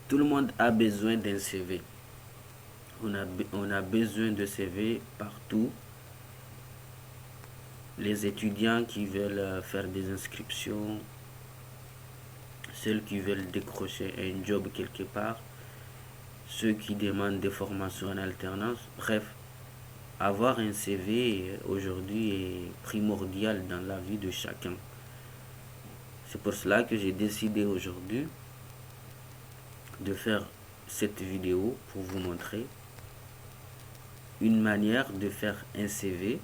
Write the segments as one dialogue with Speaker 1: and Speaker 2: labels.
Speaker 1: Tout le monde a besoin d'un CV. On a besoin de CV partout. Les étudiants qui veulent faire des inscriptions, ceux qui veulent décrocher un job quelque part, ceux qui demandent des formations en alternance. Bref, avoir un CV aujourd'hui est primordial dans la vie de chacun. C'est pour cela que j'ai décidé aujourd'hui de faire cette vidéo pour vous montrer une manière de faire un CV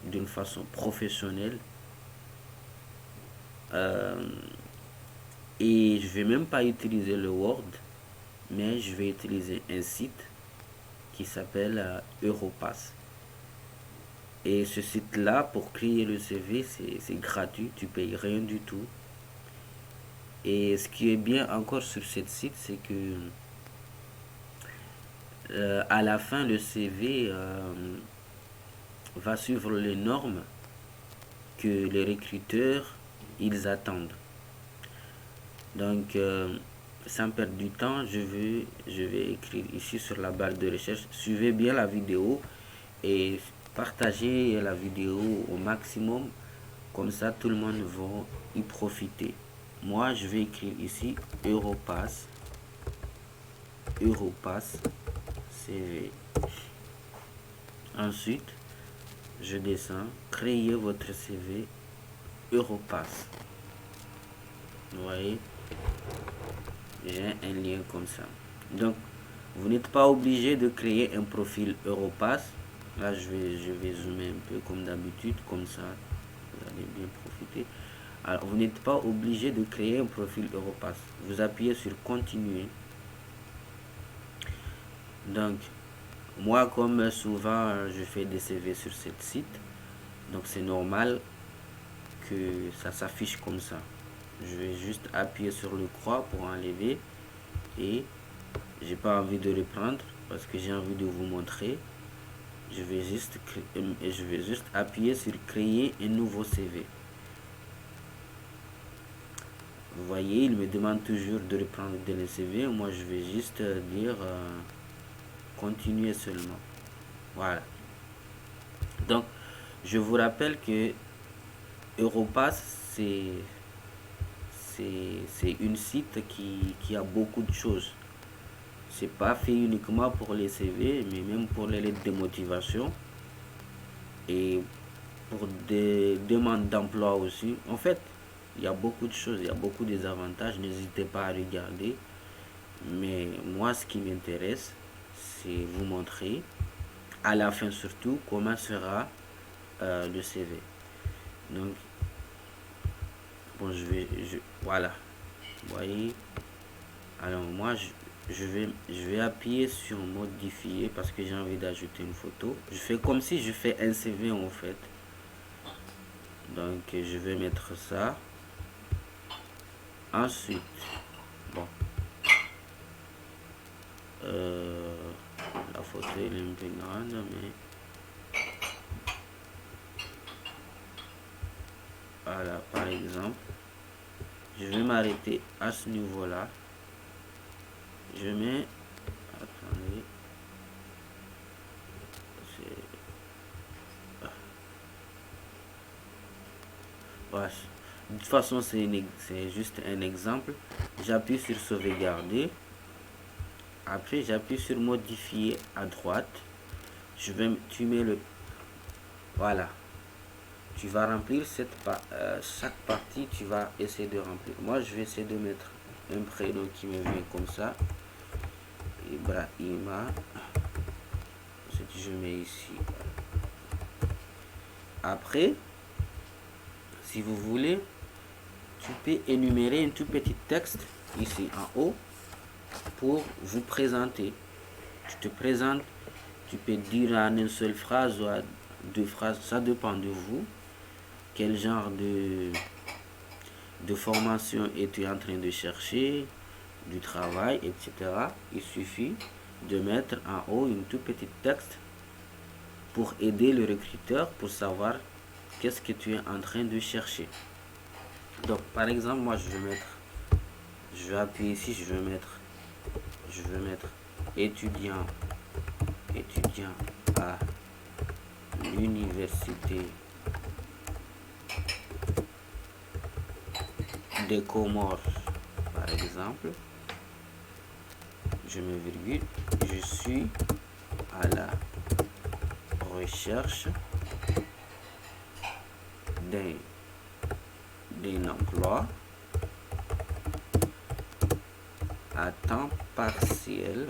Speaker 1: d'une façon professionnelle. Et je vais même pas utiliser le Word, mais je vais utiliser un site qui s'appelle Europass. Et ce site-là, pour créer le CV, c'est gratuit, tu payes rien du tout. Et ce qui est bien encore sur ce site, c'est que à la fin, le CV va suivre les normes que les recruteurs ils attendent. Donc, sans perdre du temps, je vais écrire ici sur la barre de recherche. Suivez bien la vidéo et partagez la vidéo au maximum. Comme ça, tout le monde va y profiter. Moi, je vais écrire ici Europass CV. Ensuite, je descends. Créez votre CV Europass. Vous voyez, j'ai un lien comme ça. Donc, vous n'êtes pas obligé de créer un profil Europass. Là, je vais zoomer un peu comme d'habitude, comme ça, vous allez bien profiter. Alors, vous n'êtes pas obligé de créer un profil Europass. Vous appuyez sur continuer. Donc, moi, comme souvent, je fais des CV sur ce site. Donc, c'est normal que ça s'affiche comme ça. Je vais juste appuyer sur le croix pour enlever. Et j'ai pas envie de reprendre parce que j'ai envie de vous montrer. Je vais juste appuyer sur créer un nouveau CV. Vous voyez, il me demande toujours de reprendre le CV. Moi, je vais juste dire continuer seulement. Voilà. Donc, je vous rappelle que Europass, c'est une site qui a beaucoup de choses. C'est pas fait uniquement pour les CV, mais même pour les lettres de motivation et pour des demandes d'emploi aussi. En fait, il y a beaucoup de choses, il y a beaucoup des avantages. N'hésitez pas à regarder. Mais moi, ce qui m'intéresse, c'est vous montrer à la fin surtout comment sera le CV. Donc, bon, voilà. Vous voyez. Alors moi, je vais appuyer sur modifier parce que j'ai envie d'ajouter une photo. Je fais comme si je fais un CV en fait. Donc je vais mettre ça. Ensuite, bon, la photo est un peu grande, mais voilà, par exemple, je vais m'arrêter à ce niveau-là. Je mets, attendez, voilà. De toute façon, c'est juste un exemple. J'appuie sur sauvegarder. Après, j'appuie sur modifier à droite. Tu mets le, voilà. Tu vas remplir chaque partie, tu vas essayer de remplir. Moi, je vais essayer de mettre un prénom qui me vient comme ça. Ibrahima. Je mets ici. Après, si vous voulez, tu peux énumérer un tout petit texte ici en haut pour vous présenter. Tu te présentes, tu peux dire en une seule phrase ou à deux phrases, ça dépend de vous. Quel genre de formation es-tu en train de chercher, du travail, etc. Il suffit de mettre en haut une tout petit texte pour aider le recruteur pour savoir qu'est-ce que tu es en train de chercher. Donc par exemple, moi je vais mettre Je vais appuyer ici, je vais mettre étudiant à l'université des Comores, par exemple. Je mets virgule, je suis à la recherche d'un emploi à temps partiel.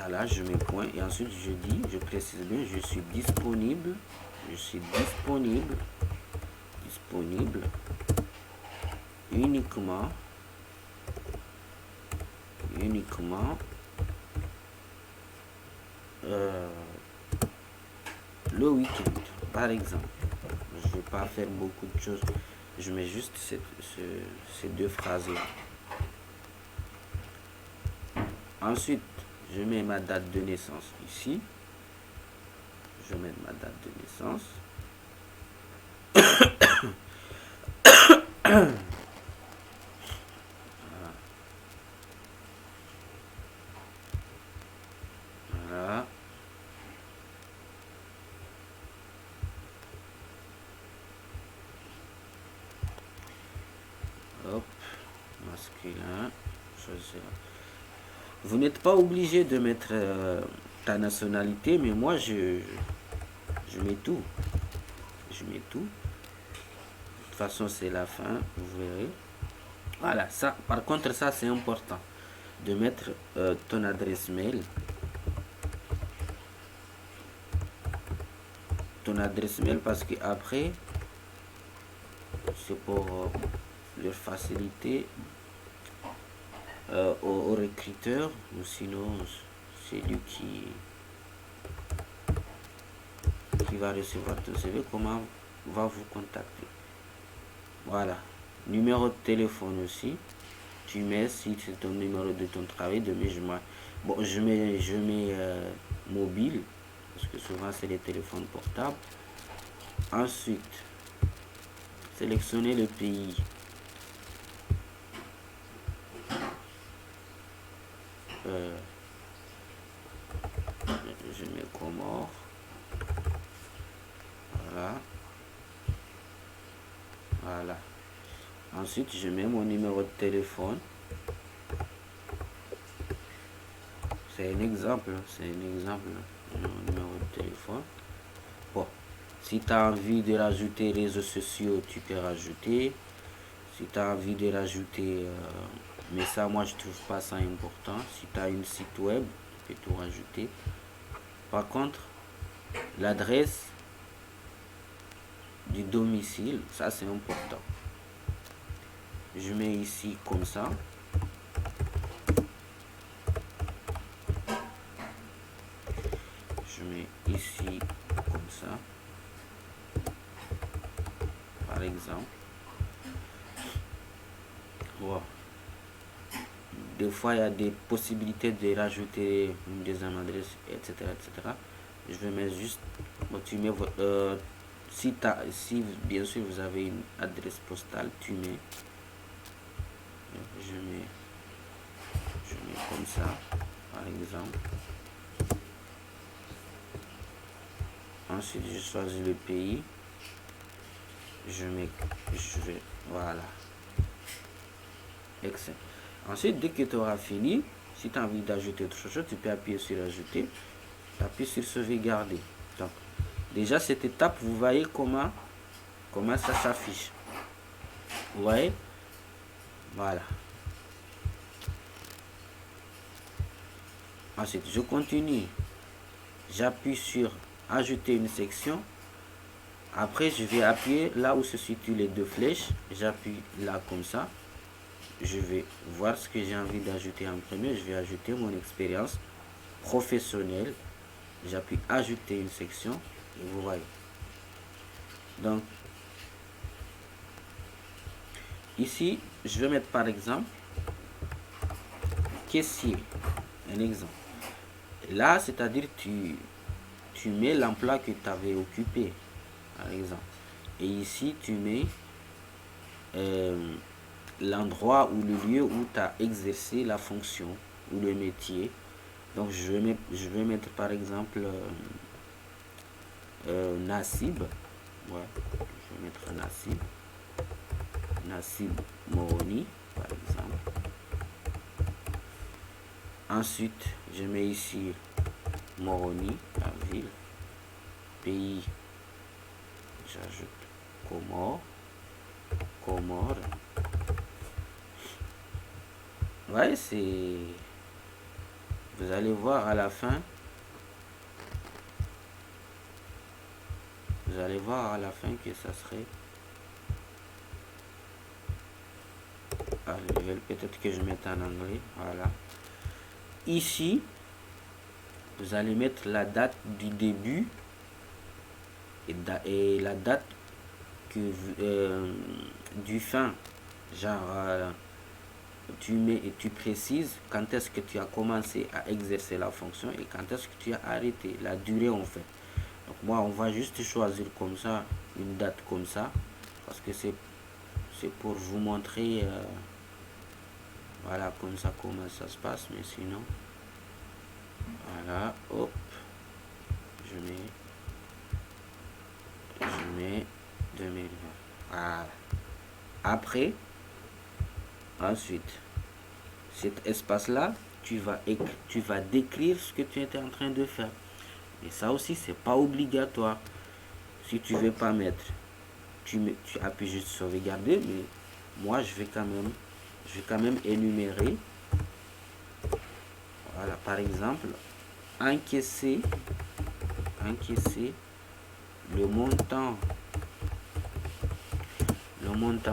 Speaker 1: Là, je mets point et ensuite je précise bien, je suis disponible uniquement le week-end, par exemple. Je ne vais pas faire beaucoup de choses, je mets juste ces deux phrases là. Ensuite, je mets ma date de naissance ici. Je mets ma date de naissance. Voilà. Hop, masculin, choisir. Vous n'êtes pas obligé de mettre ta nationalité, mais moi je mets tout. Je mets tout. De toute façon, c'est la fin, vous verrez. Voilà, ça, par contre, ça c'est important de mettre ton adresse mail. Ton adresse mail parce que après, c'est pour leur faciliter au recruteur, ou sinon c'est lui qui va recevoir ton CV, comment va vous contacter. Voilà, numéro de téléphone aussi, tu mets si c'est ton numéro de ton travail, je mets mobile, parce que souvent c'est les téléphones portables. Ensuite, sélectionnez le pays. Je mets Comores. Voilà. Ensuite, je mets mon numéro de téléphone. C'est un exemple. Mon numéro de téléphone. Bon. Si tu as envie de rajouter réseaux sociaux, tu peux rajouter. Si tu as envie de rajouter... mais ça, moi, je trouve pas ça important. Si tu as une site web, tu peux tout rajouter. Par contre, l'adresse du domicile, ça c'est important. Je mets ici comme ça. Je mets ici comme ça. Par exemple. Wow. Des fois, il y a des possibilités de rajouter une deuxième adresse, etc. etc. Je vais mettre juste... Bon, tu mets votre... si bien sûr vous avez une adresse postale, tu mets... Je mets comme ça, par exemple. Ensuite, je choisis le pays. Voilà. Excellent. Ensuite, dès que tu auras fini, si tu as envie d'ajouter autre chose, tu peux appuyer sur ajouter. Tu appuies sur sauvegarder. Donc, déjà cette étape, vous voyez comment ça s'affiche. Vous voyez? Voilà. Ensuite, je continue. J'appuie sur ajouter une section. Après, je vais appuyer là où se situent les deux flèches. J'appuie là comme ça. Je vais voir ce que j'ai envie d'ajouter en premier. Je vais ajouter mon expérience professionnelle. J'appuie ajouter une section. Et vous voyez. Donc, ici, je vais mettre par exemple caissier. Un exemple. Là, c'est-à-dire tu mets l'emploi que tu avais occupé, par exemple. Et ici, tu mets l'endroit ou le lieu où tu as exercé la fonction ou le métier. Donc je vais mettre par exemple Nassib. Ouais, je vais mettre Nassib Moroni par exemple. Ensuite, je mets ici Moroni, la ville. Pays, j'ajoute Comores. Ouais, c'est... Vous allez voir à la fin. Vous allez voir à la fin que ça serait... Allez, peut-être que je mette en anglais. Voilà. Ici, vous allez mettre la date du début et la date que du fin. Genre, tu mets et tu précises quand est-ce que tu as commencé à exercer la fonction et quand est-ce que tu as arrêté, la durée en fait. Donc moi, on va juste choisir comme ça, une date comme ça, parce que c'est pour vous montrer, voilà, comme ça, comment ça se passe, mais sinon, voilà, hop, je mets 2020. Voilà. Après, ensuite, cet espace-là, tu vas décrire ce que tu étais en train de faire. Et ça aussi, c'est pas obligatoire. Si tu veux pas mettre, tu appuies juste sur sauvegarder, mais moi, je vais quand même énumérer. Voilà, par exemple, encaisser le montant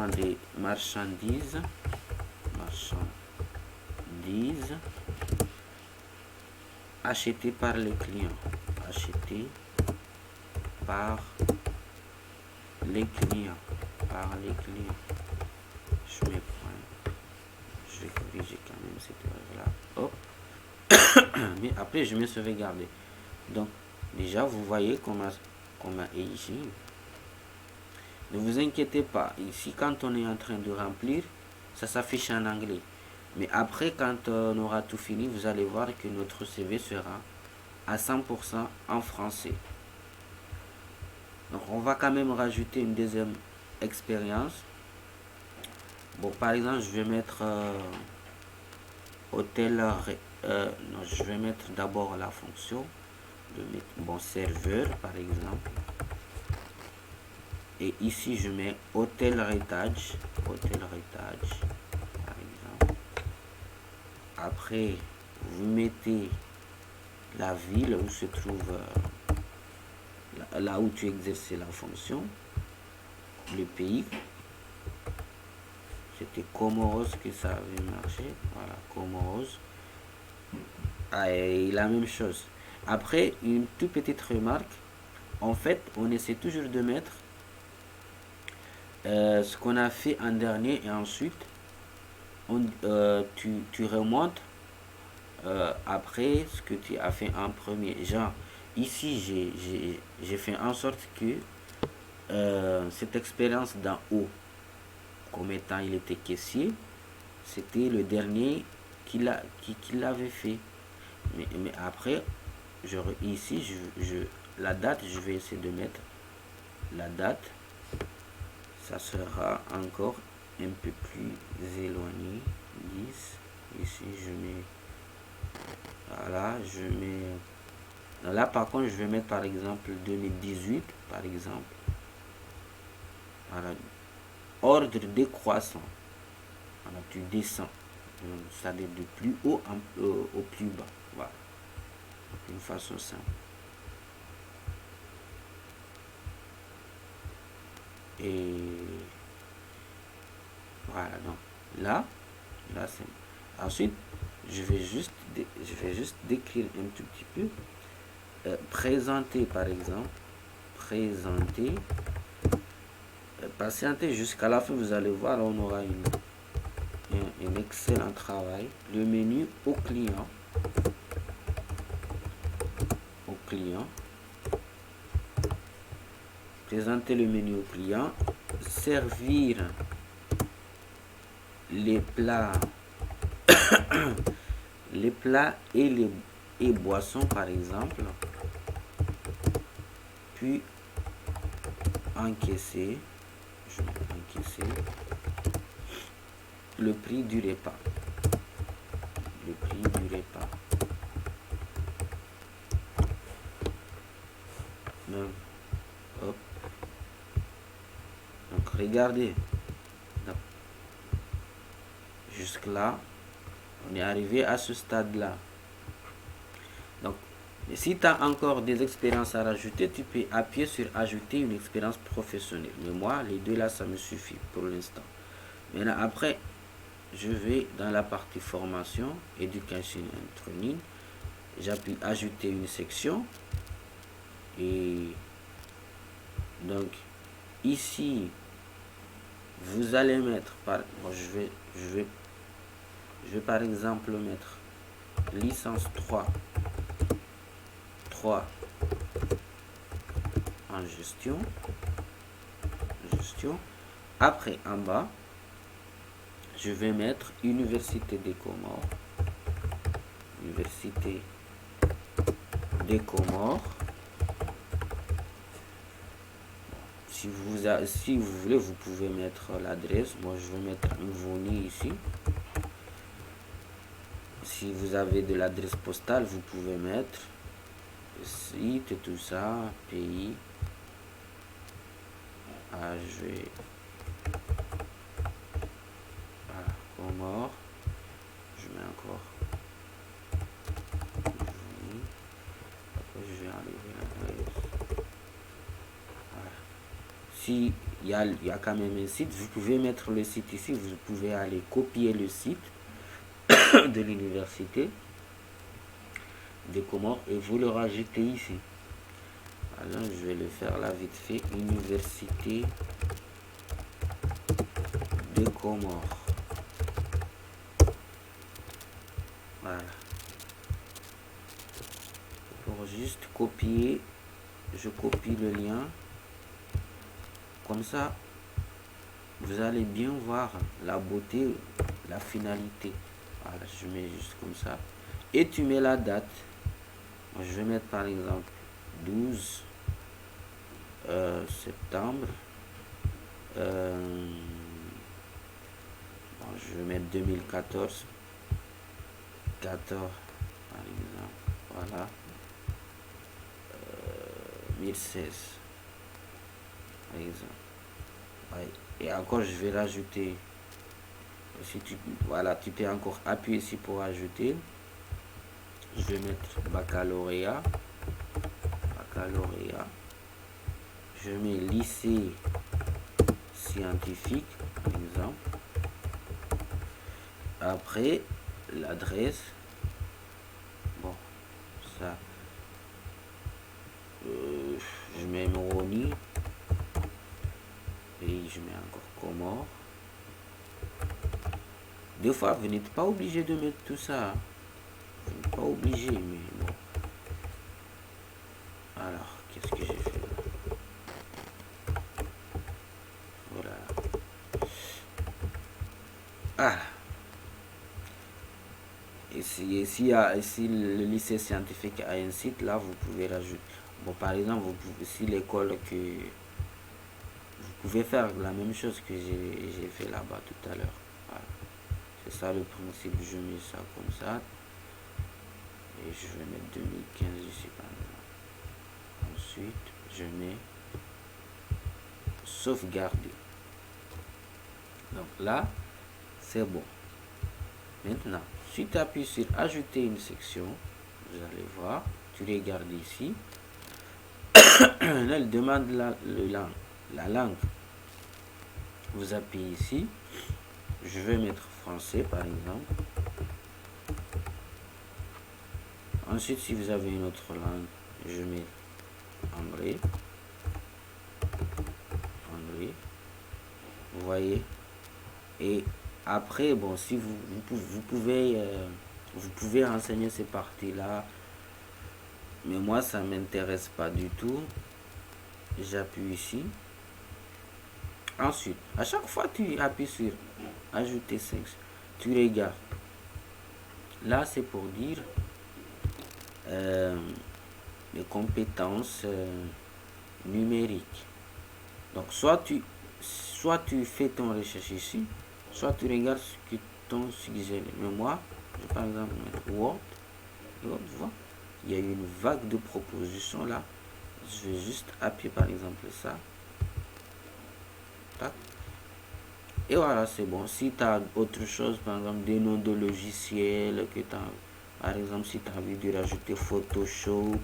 Speaker 1: des marchandises achetées par les clients. Je mets point. Je vais corriger quand même cette erreur là. Hop. Mais après je mets sauvegarder. Donc déjà vous voyez comment est ici. Ne vous inquiétez pas. Ici quand on est en train de remplir, ça s'affiche en anglais. Mais après quand on aura tout fini, vous allez voir que notre CV sera à 100% en français. Donc on va quand même rajouter une deuxième expérience. Bon, par exemple, je vais mettre hôtel. Non, je vais mettre d'abord la fonction de mettre bon serveur par exemple. Et ici je mets hôtel Heritage par exemple. Après vous mettez la ville où se trouve là où tu exerces la fonction, le pays. C'était Comoros que ça avait marché. Voilà, Comoros. Ah, et la même chose. Après, une toute petite remarque. En fait, on essaie toujours de mettre ce qu'on a fait en dernier et ensuite tu remontes après ce que tu as fait en premier. Genre, ici, j'ai fait en sorte que cette expérience d'en haut, comme étant il était caissier, c'était le dernier qu'il avait fait. Mais après, ici, la date, je vais essayer de mettre la date. Ça sera encore un peu plus éloigné. 10. Ici, je mets... Voilà, je mets... Là, par contre, je vais mettre, par exemple, 2018, par exemple. Voilà. Ordre décroissant. Voilà, tu descends. C'est-à-dire de plus haut au plus bas. Voilà. D'une façon simple. Et voilà, donc là c'est... Ensuite, je vais juste décrire un tout petit peu. Présenter, par exemple. Présenter. Patienter jusqu'à la fin, vous allez voir, on aura un excellent travail. Le menu au client. présenter le menu au client, servir les plats, les plats et boissons par exemple, puis encaisser, je vais encaisser le prix du repas, le prix du repas. Donc, hop. Donc regardez, jusque là on est arrivé à ce stade là. Donc si tu as encore des expériences à rajouter, tu peux appuyer sur ajouter une expérience professionnelle, mais moi les deux là ça me suffit pour l'instant. Maintenant après je vais dans la partie formation, education and training, j'appuie ajouter une section et donc ici vous allez mettre bon, je vais par exemple mettre licence 3 en gestion. Après en bas je vais mettre Université des Comores, Université des Comores. Si vous voulez, vous pouvez mettre l'adresse. Moi je vais mettre Mvoni ici. Si vous avez de l'adresse postale, vous pouvez mettre site et tout ça, pays, AG, voilà, Comores. Je mets encore Mvoni. Après je vais enlever l'adresse. Voilà. Si il y a quand même un site, vous pouvez mettre le site ici. Vous pouvez aller copier le site de l'université des Comores et vous le rajoutez ici. Alors je vais le faire là vite fait, Université des Comores. Voilà. Pour juste copier, je copie le lien. Comme ça, vous allez bien voir la beauté, la finalité. Voilà, je mets juste comme ça. Et tu mets la date. Moi, je vais mettre par exemple 12 septembre. Bon, je vais mettre 2014. 14 par exemple. Voilà. 1016 par exemple. Ouais. Et encore, je vais rajouter. Si voilà, tu peux encore appuyer ici pour ajouter. Je vais mettre baccalauréat. Je mets lycée scientifique par exemple. Après l'adresse, bon ça je mets Moroni et je mets encore Comores. Des fois vous n'êtes pas obligé de mettre tout ça, hein. Vous n'êtes pas obligé, mais bon. Alors qu'est-ce que j'ai fait là? Voilà. Ah, et si le lycée scientifique a un site, là vous pouvez rajouter. Bon, par exemple, vous pouvez, si l'école que vous pouvez faire la même chose que j'ai fait là-bas tout à l'heure. Voilà. C'est ça le principe. Je mets ça comme ça et je vais mettre 2015 ici par exemple. Ensuite, je mets sauvegarder. Donc là, c'est bon. Maintenant, si tu appuies sur ajouter une section, vous allez voir, tu regardes ici. Là, elle demande la langue. Vous appuyez ici. Je vais mettre français par exemple. Ensuite, si vous avez une autre langue, je mets anglais. Vous voyez. Et après, bon, si vous pouvez renseigner ces parties là, mais moi ça m'intéresse pas du tout. j'appuie ici. Ensuite, à chaque fois tu appuies sur ajouter sexe, tu regardes. Là, c'est pour dire les compétences numériques. Donc, soit tu fais ton recherche ici, soit tu regardes ce que t'ont suggéré. Mais moi, je vais par exemple mettre Word. Et hop, tu vois, il y a une vague de propositions là. Je vais juste appuyer par exemple ça. Tac. Et voilà, c'est bon. Si tu as autre chose, par exemple des noms de logiciels, que tu as, par exemple, si tu as envie de rajouter Photoshop,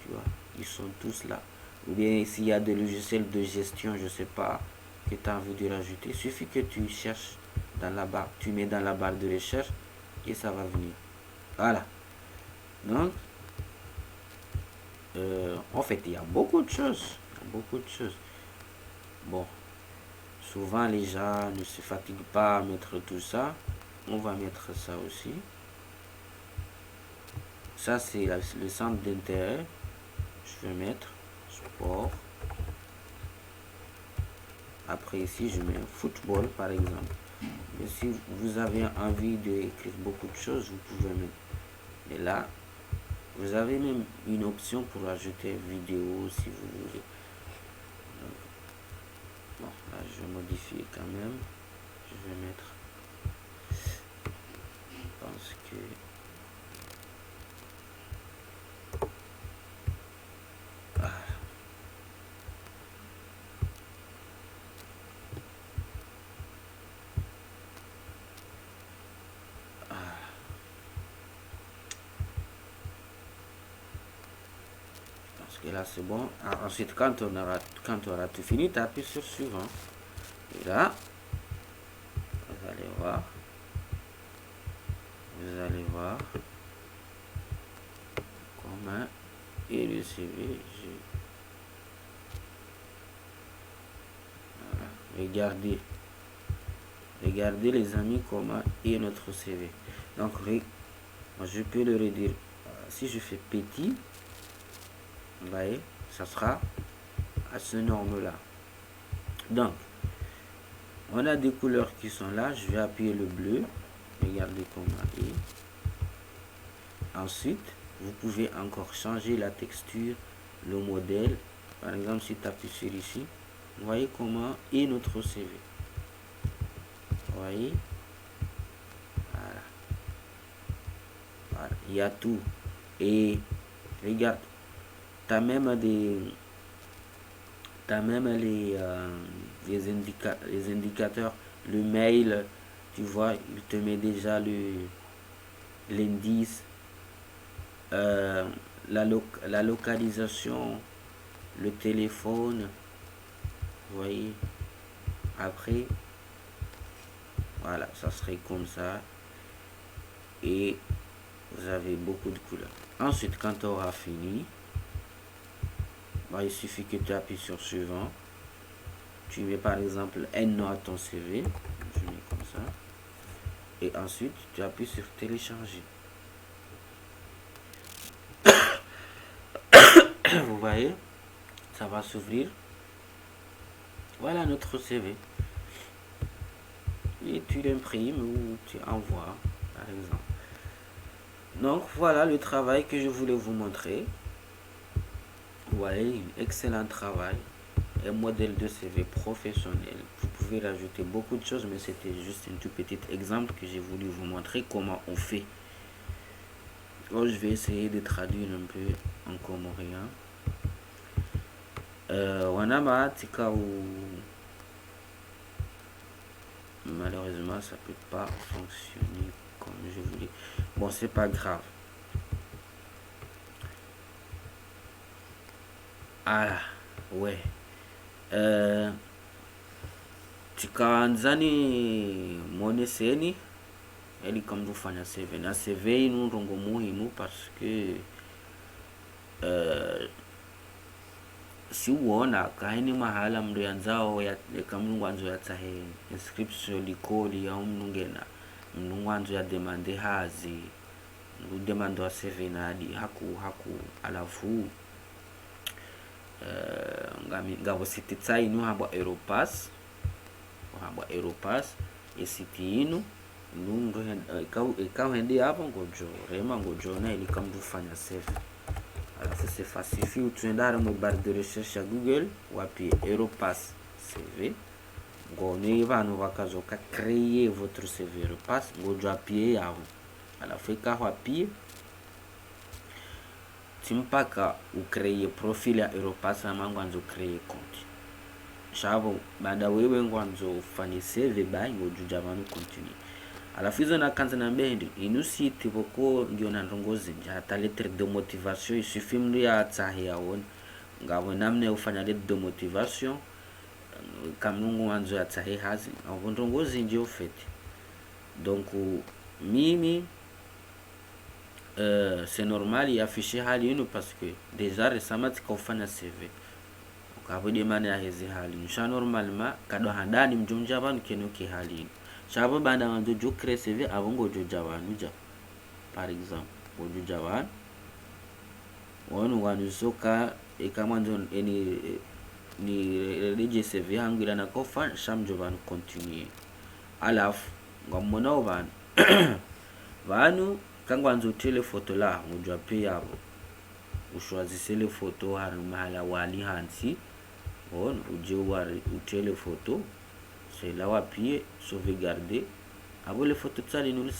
Speaker 1: tu vois, ils sont tous là. Ou bien s'il y a des logiciels de gestion, je sais pas, que tu as envie de rajouter, il suffit que tu cherches dans la barre, tu mets dans la barre de recherche et ça va venir. Voilà. Donc, en fait, il y a beaucoup de choses. Beaucoup de choses. Bon, souvent les gens ne se fatiguent pas à mettre tout ça. On va mettre ça aussi. Ça, c'est le centre d'intérêt. Je vais mettre sport. Après ici, je mets football par exemple. Mais si vous avez envie d'écrire beaucoup de choses, vous pouvez mettre. Mais là, vous avez même une option pour ajouter vidéo si vous voulez. Bon, là, je vais modifier quand même. Je vais mettre. Je pense que. Et là c'est bon. Ensuite quand on aura tout fini, tu appuies sur suivant. Et là, vous allez voir. Comment et le CV. Voilà. Regardez les amis comment est notre CV. Donc je peux le réduire. Si je fais petit, vous voyez, ça sera à ce norme-là. Donc, on a des couleurs qui sont là. Je vais appuyer le bleu. Regardez comment est. Ensuite, vous pouvez encore changer la texture, le modèle. Par exemple, si tu appuies sur ici, vous voyez comment est notre CV. Vous voyez, voilà. Il y a tout. Et regarde, tu as même les indicateurs, le mail, tu vois, il te met déjà l'indice, la localisation, le téléphone, vous voyez. Après, voilà, ça serait comme ça. Et vous avez beaucoup de couleurs. Ensuite, quand tu auras fini, il suffit que tu appuies sur suivant. Tu mets par exemple un nom à ton CV. Je mets comme ça. Et ensuite, tu appuies sur télécharger. Vous voyez, ça va s'ouvrir. Voilà notre CV. Et tu l'imprimes ou tu envoies, par exemple. Donc voilà le travail que je voulais vous montrer. Vous voyez, excellent travail. Un modèle de CV professionnel. Vous pouvez rajouter beaucoup de choses, mais c'était juste un tout petit exemple que j'ai voulu vous montrer comment on fait. Alors, je vais essayer de traduire un peu en comorien. Wanama tika ou malheureusement ça peut pas fonctionner comme je voulais. Bon, c'est pas grave. Ah ouais. Tikaanzani mwoneseni ili kama kufanya CV na CV inu ndongo muhimu parce que si uona kahini mahala mndu yanzao ya kamnungu anzo ya tahe inscription likoli ya mnungena mnungu anzo ya demande hazi udemando wa CV na hadi haku alafu ngabo site tsainu haba Europass esiti inu nundo ikaw hendi hapo ngojo na ili kamdu fanya CV. Alafu c'est facile, utuendare mu barre de recherche ya Google wapie Europass CV ngone vanhu vakazoka créer votre CV Europass ngojo apie yavo. Alafu ikaho apie timpaka ucreye profile ya Europass ama ngwanzo créer compte shavo baada wewe ngwanzo ufanye CV bai ngojuja vanhu continue. Alafu hizo na kanza na mbendi inu site boko ndio na ndongozi hata lettre de motivation isuffit mndu ya tsahi yaone ngabo namne ufanya lettre de motivation kamungu wanzo ya tsahi hazi au ndongozi ndio fete. Donc mimi c'est normal y afficher hali inu parce que déjà récemment tikofanya CV ukabo de mane ya hezi hali nsha normalement kado handani mjumja banu kenuke hali inu shabo banda wanzo jo créer CV avongo jo jawanu ja par exemple ojo jawan wonu wanu soka ekamanzo ni redige CV yangu ila nakofa shamjo banu continue. Alafu ngamona obanu vanu kangwanzo tele photo la ngojo pe yabo ushwazise le photo haru mahala wali hansi on uje wari utele photo c'est là wapie sauvegarder abo le photo tsali nul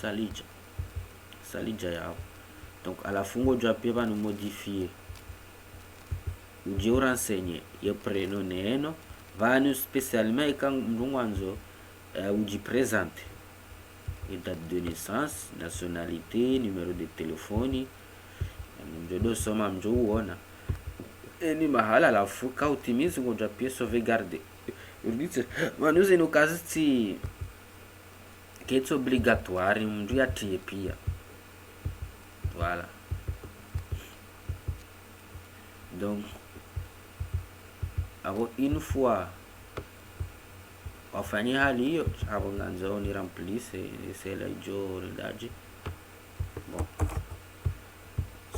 Speaker 1: salija yabo. Donc à la fungo jo apie banu modifier uje renseigner ye prénom neno vanu spécialement quand mndungwanzo uji présente et date de naissance, nationalité, numéro de téléphone mjodo soma mjo uona ni mahala alafu ka utimizi ngoja apie sauvegarder urgitse manuze no kazi qui obligatoire mndu yatie pia voilà. Donc abo une fois wafanye hali hiyo abo nganzo ni remplisse c'est la jo redaji bon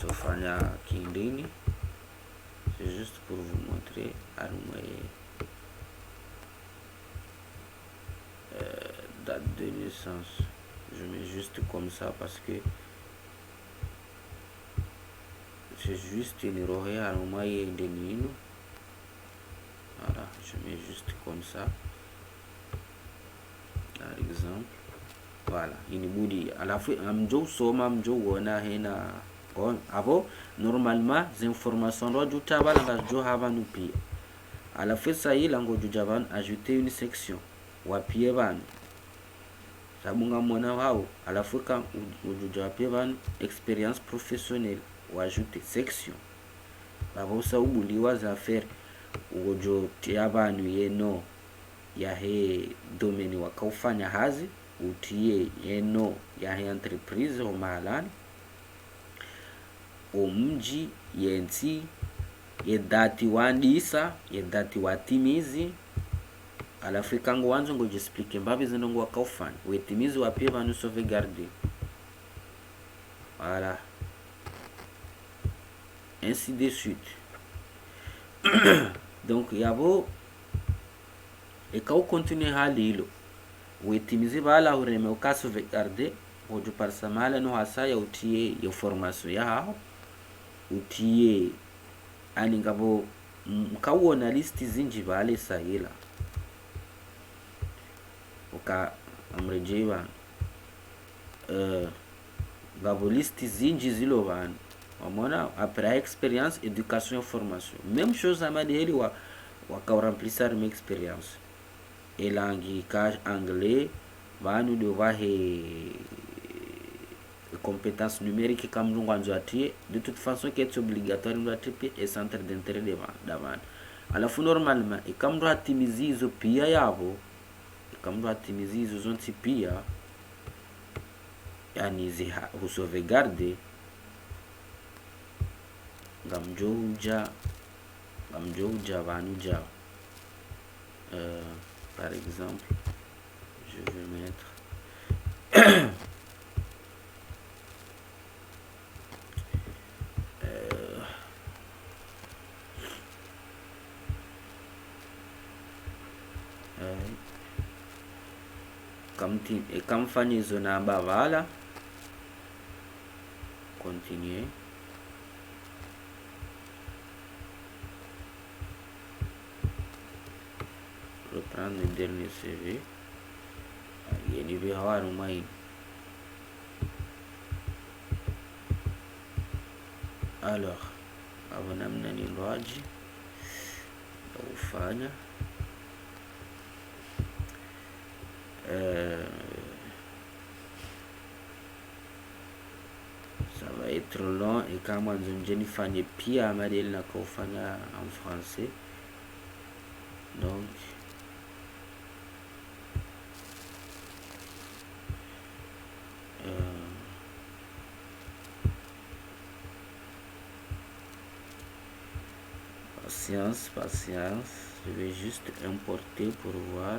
Speaker 1: so fanya kindini c'est juste pour vous montrer date de naissance. Je mets juste comme ça parce que c'est juste une erreur à l'omaye de nino. Voilà, je mets juste comme ça par exemple. Voilà, ini budi alafu amjo soma amjo wona hena kon abo normalement les informations roju tabala ngajo havanu pia. Alafu ça y lango jujavan ajouter une section wapie banu sabunga mwana wao. Alafu kan ujuja wapie banu expérience professionnelle wajoute section babo sa ubuliwa za faire ujo tia banu yeno ya he domaine wakaufanya hazi utie yeno ya he entreprise o mahalani omji yensi yedati wandisa yedati watimizi. Alafu kango wanzo ngo explique mbabi zinongo wakaufanya wetimizi wapie banu sauvegarder. Voilà, ainsi de suite. Donc yabo ekau continue hali hilo wetimizi bala ureme uka sauvegarder ojo parsamala no hasa ya utie yo formation ya hao utie ani ngabo mkawona listi zinji bale sahila uka amrejewa ngabo listi zinji zilo bana wamona après expérience éducation formation même chose amadi heli waka remplissar mes expérience et langue anglais vanu de vahe compétences numériques comme nous ngwanzo atie de toute façon qui est obligatoire nous atie et centre d'intérêt d'avant. Alafu normalement et comme nous atimizi hizo pia yabo kama ndo atimizi hizo zonti pia yani ziha usauvegarde ngamjouja vanuja par exemple je vais mettre ikamfanya hizo namba vala continuer. Reprendre le dernier CV. Yeni hawari mai. Alors hapo namna ni loaji ufanya ça va être long et kama nje nifanye pia modèle na kufanya en français, donc patience, je vais juste importer pour voir.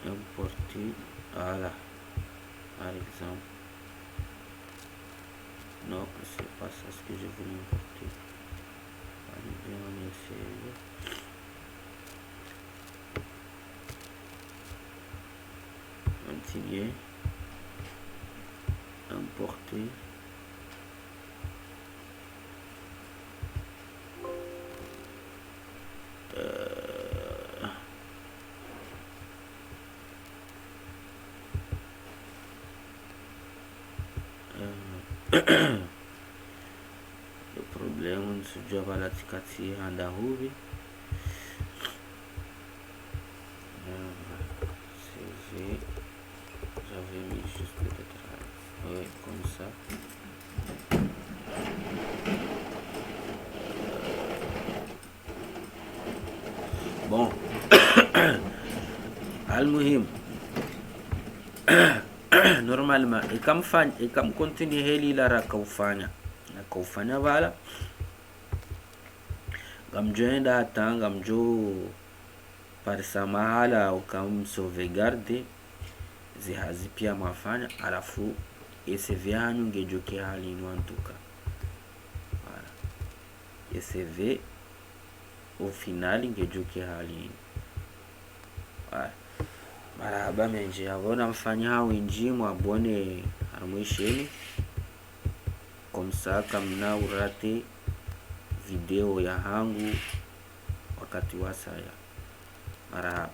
Speaker 1: Importer, voilà, par exemple. Non, c'est pas ça ce que je voulais importer. Allez, on essaie. Continuer, importer. Le problème sijua vala tikati anda huvi CV, j'avais mis juste peut-être ouais, comme ça. Bon almuhim normalement ikam continue heli lara kaufanya vala gamjoenda hata gamjo parisa mahala ukam sauvegarde zihazi pia mafanya, alafu CV hanyu ngejoke hali nwantuka voilà. CV au final ngejoke hali voilà. Marahaba menje abona mfanya hao inji mwabone amwisheni komsa kamna urate video ya hangu wakati wa saya. Marahaba.